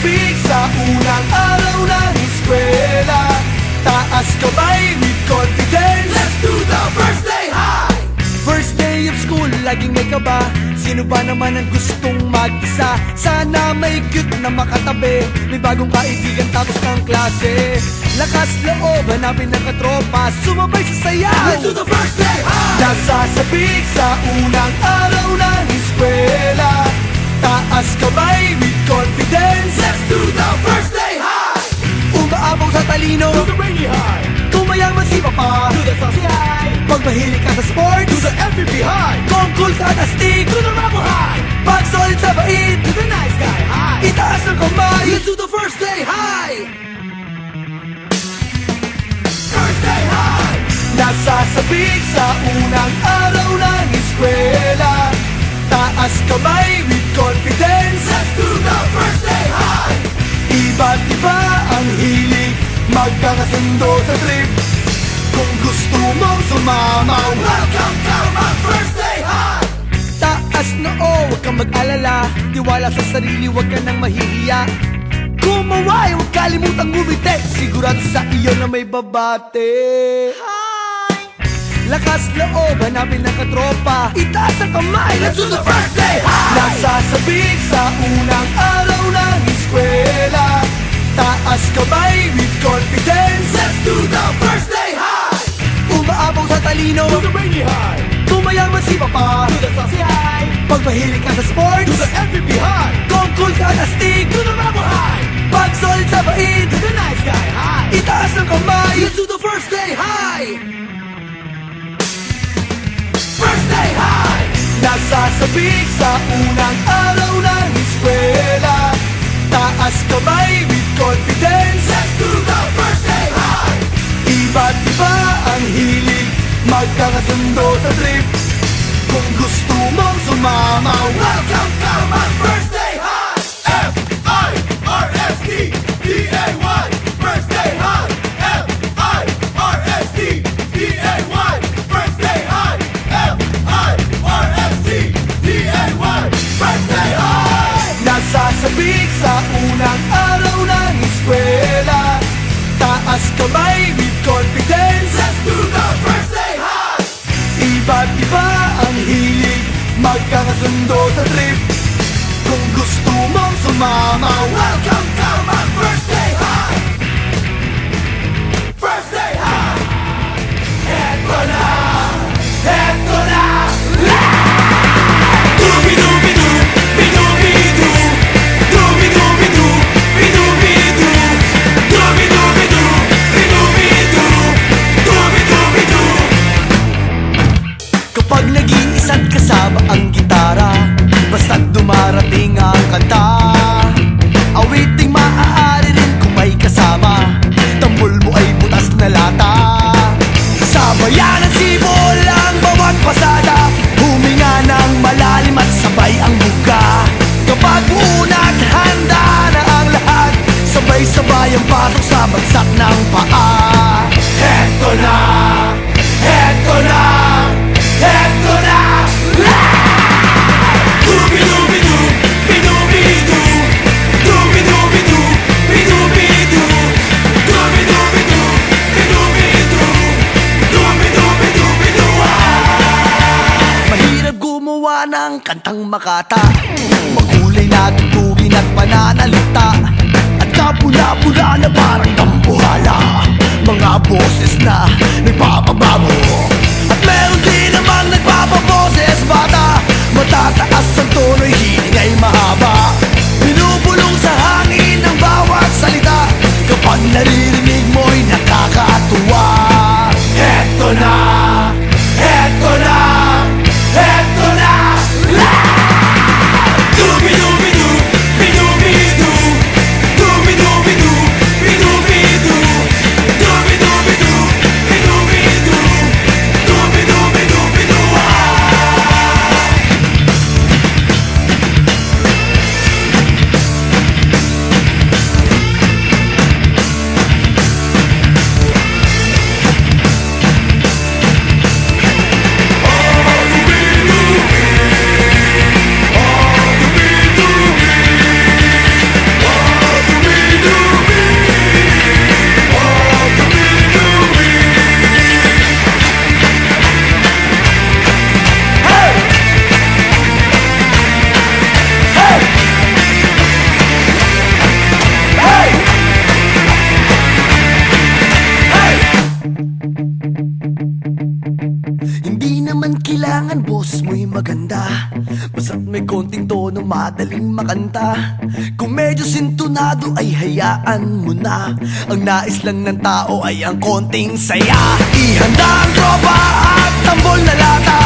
Nasasabik sa unang araw ng eskwela, taas kamay with confidence. Let's do the first day high! First day of school, laging may kaba. Sino ba naman ang gustong mag-isa? Sana may cute na makatabi, may bagong kaibigan tapos ng klase. Lakas loob, hanapin ng katropa, sumabay sa sayaw. Let's do the first day high! Nasasabik sa unang araw ng eskwela, taas kamay with confidence. Let's do the first day high! Umaapaw sa talino, Do the rainy high, kung mayaman si papa, do the saucy high, pag mahilig ka sa sports, do the MVP high, kung cool ka na stick, do the rebel high, pag solid sa bait, do the nice guy high. itaas ang kamay. Let's do the first day high! First day high, Nasasabik sa unang araw ng eskwela, taas kamay with confidence. let's do the first day high. Iba't iba ang hilig, magkakasundo sa trip. Kung gusto mong sumamaw, Welcome to my first day high. taas noo, huwag kang mag-alala. Tiwala sa sarili, huwag ka nang mahihiya. Kumaway, huwag kalimutang ngumiti, sigurado sa iyo na may babate. Lakas loob, hanapin ng katropa, itaas ang kamay. Let's do the first day high. Nasasabik sa unang araw ng eskwela, taas kamay with confidence. Let's do the first day high, Umaapaw sa talino, do the rainy high, kung mayaman si papa, do the saucy high, pag mahilig ka sa sports, do the MVP high, kung cool ka na stick, do the rebel high, pag solid sa bait, do the nice guy high. itaas ang kamay. Let's do the first day high! First day high, Nasasabik sa unang araw ng eskwela, taas kamay with confidence. let's do the first day high. Iba't iba ang hilig, magkakasundo sa trip. Kung gusto mong sumamaw, Welcome to my first day high. F-I-R-S-T-D-A-Y, first day high. F-I-R-S-T-D-A-Y, first day high. F-I-R-S-T-D-A-Y, first day high. nasasabik sa unang araw ng eskwela, taas kamay with confidence. Let's do the first day high. Iba't iba ang hilig, magkakasundo sa trip. Kung gusto mong sumamaw, Welcome to my first day high. First day high. Eto na, eto na. Dooby-dooby-doo, be-dooby-doo. Dooby-dooby-doo, be-dooby-doo. Dooby-dooby-doo, be-dooby-doo. Dooby-dooby-doo. kapag nag-iisa't kasama ang gitara, basta't dumarating ang kanta, awiting maaari rin kung may kasama, tambol mo ay butas na lata. Sabayan ang sibol ang bawat pasada, huminga ng malalim at sabay ang buka. Kapag unat handa na ang lahat, sabay-sabay ang pasok sa bagsak ng paa. Eto na, eto na, eto na. Dooby-dooby-doo, be-dooby-doo. Dooby-dooby-doo, be-dooby-doo. Dooby-dooby-doo, be-dooby-doo. Dooby-dooby-doo, Mahirap gumawa ng kantang makata, makulay na tugtugin at pananalita, at kapula-pula na parang dambuhala, mga boses na nagpapabago. At meron din namang nagpapaboses bata, matataas ang tono'y hiling ay mahaba, binubulong sa hangin ang bawat salita, kapag naririnig mo'y nakakatuwa. Eto na, eto na, eto na. Dooby-dooby-doo, be-dooby-doo. Dooby-dooby-doo, be-dooby-doo. Dooby-dooby-doo, be-dooby-doo. naman kailangan boss mo'y maganda, basta't may konting tono madaling makanta. Kung medyo sintonado ay hayaan mo na, ang nais lang ng tao ay ang konting saya. Ihanda ang tropa at tambol na lata,